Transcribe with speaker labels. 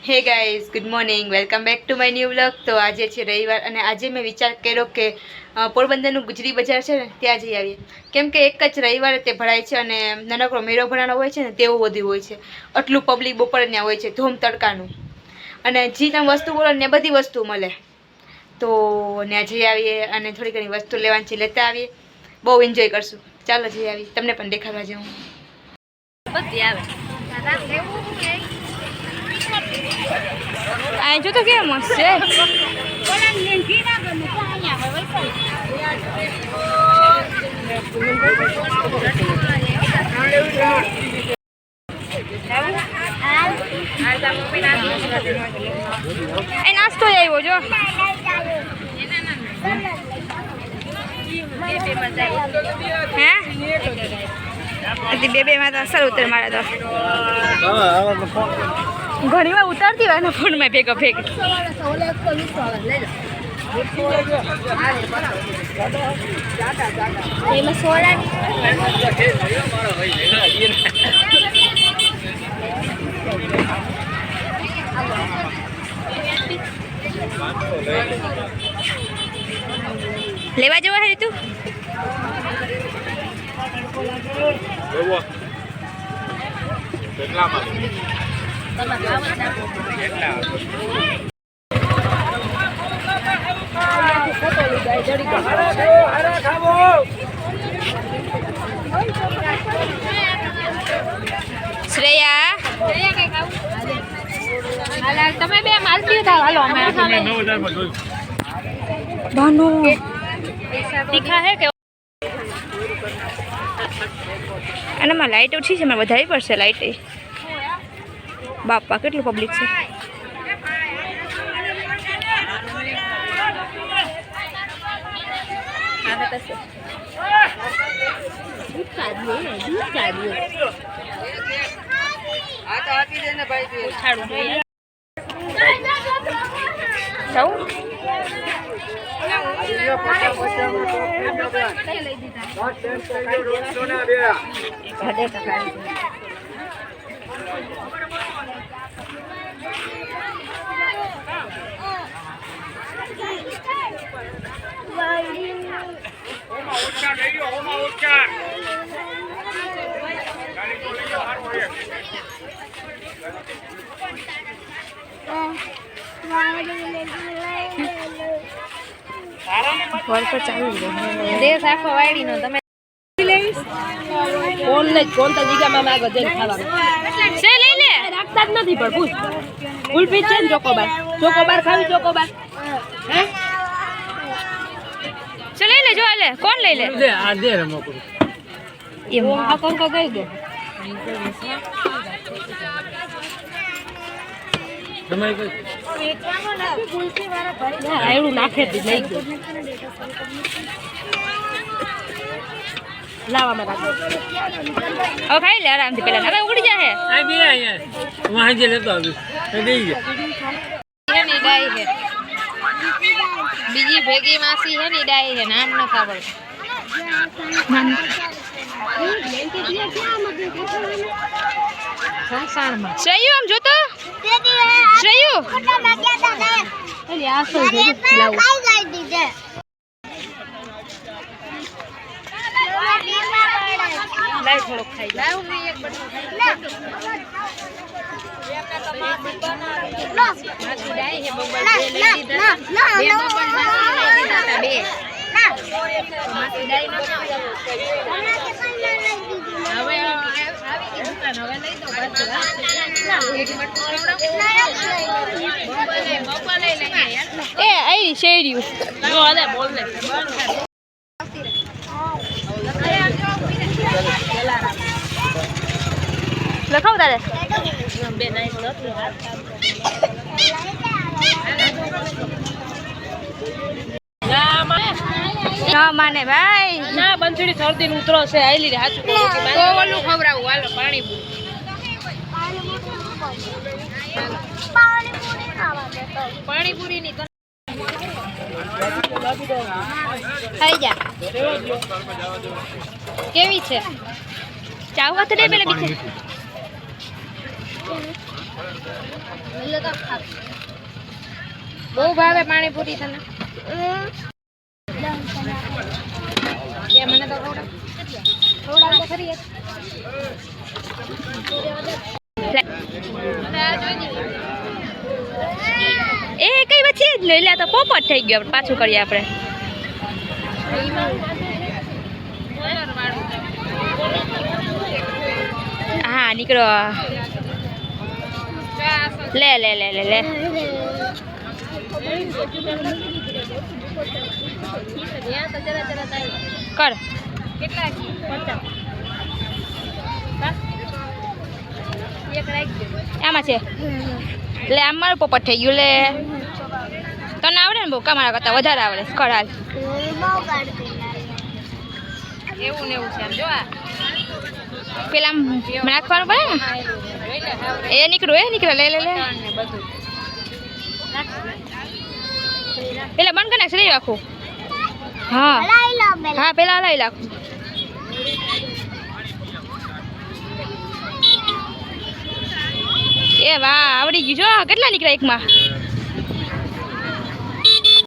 Speaker 1: Hey guys, good morning, welcome back to my new vlog. તો આજે છે રવિવાર અને આજે મેં વિચાર કર્યો કે પોરબંદરનું ગુજરી બજાર છે ને ત્યાં જઈ આવીએ, કેમ કે એક જ રવિવારે તે ભરાય છે અને નાનકડો મેળો ભરાનો હોય છે ને તેવું બધું હોય છે। આટલું પબ્લિક બપોરે ત્યાં હોય છે ધૂમ તડકાનું, અને જે તમે વસ્તુ બોલો ને બધી વસ્તુ મળે। તો ત્યાં જઈ આવીએ અને થોડી ઘણી વસ્તુ લેવાની છે લેતા આવીએ, બહુ એન્જોય કરશું। ચાલો જઈ આવીએ, તમને પણ દેખાડવા જાઉં બધી આવે। આ જો તો કેમ મસ્ત છે। એ નાસ્તો આવ્યો જો હે બે માં તો અસર ઉતર મારે તો ઘણી વાર ઉતારતી હોય ને ફોનમાં ભેગા ભેગ લેવા જવા હે તું શ્રેયા તમે બે માલકી થાવ હાલો અમે 9000 માં જોઈ બાનો તીખા હે કે અને માં લાઈટ ઓછી છે, મને વધારવી પડશે લાઈટ। બાપા કેટલું પબ્લિક છે।
Speaker 2: કોણ તો જીગામાં માગો જઈને ખાવાનું
Speaker 1: છે લઈ લે
Speaker 2: રાખતા જ નથી પણ પૂછ ઉલ્ફી છે ને ચોકોબાર ખાવી ચોકોબાર હે
Speaker 1: છે લઈ લે જો લે કોણ લઈ લે
Speaker 2: દે આ દે રમો એમ આ કોણ કા ગઈ ગયો તમારી કોઈ વેચવાનો નથી કુલસી વાળા ભાઈ ના આયડું નાખે જ લઈ ગયો લાવામાં રાખો
Speaker 1: હવે ખાઈ લે આરામથી પેલા હવે ઉડી જાહે
Speaker 2: આ બે અહીંયા વહાં જે લેતો આવી એ દઈ ગયા
Speaker 1: ની ડાઈ હે બીજી ભેગી માસી હે ની ડાઈ હે નામ ન ખબર સંસારમાં શ્રેયુ આમ જોતો શ્રેયુ અરે આ સો લાવ લાઈ થોડો ખાઈ લાવ ને એક બટકો ખાઈ ના માસી ડાઈ હે બબલ બે લઈ દીધા બે બબલ માસી લઈ દીધા બે ના માસી ડાઈ ન હવે આવી ગઈ દુકાન હવે લઈ દો બસ એક બટકો બબલ લઈ એ આઈ શેર્યું જો આલે બોલ લે લખાવ તારે બે નાઈ ના માને ભાઈ
Speaker 2: ના બંસડી શરદી નું ઉતરો છે આઈલી રે હાચું કહું કે
Speaker 1: તો ઓલું ખવરાવું હાલો પાણી પાણીપુરી ની ખાઈ જા કેવી છે ચાવવા તો દે પેલા બીજે
Speaker 2: બહુ ભાવે પાણીપુરી તને કે મને તો ખવડાવ તો ખરી
Speaker 1: એ કઈ વચ્ચે જ નહીં લે તો પોપટ થઈ ગયો પાછું કરીએ આપણે હા નીકળો લે લે લે લે લે કર
Speaker 2: કેટલા
Speaker 1: આમાં છે લે આમ મારું પોપટ થઈ ગયું લે તને આવડે ને બહુ કમારા કરતા વધારે આવડે કર હાલ
Speaker 2: એવું ને એવું છે જો આ
Speaker 1: પેલા આમ નાખવાનું પડે ને એ નીકળું લે લે લે પેલા બંધ કરી નાખશે લઈ રાખું હા હા પેલા લઈ રાખું એ વાહ આવડી ગયું જો કેટલા નીકળ્યા એકમાં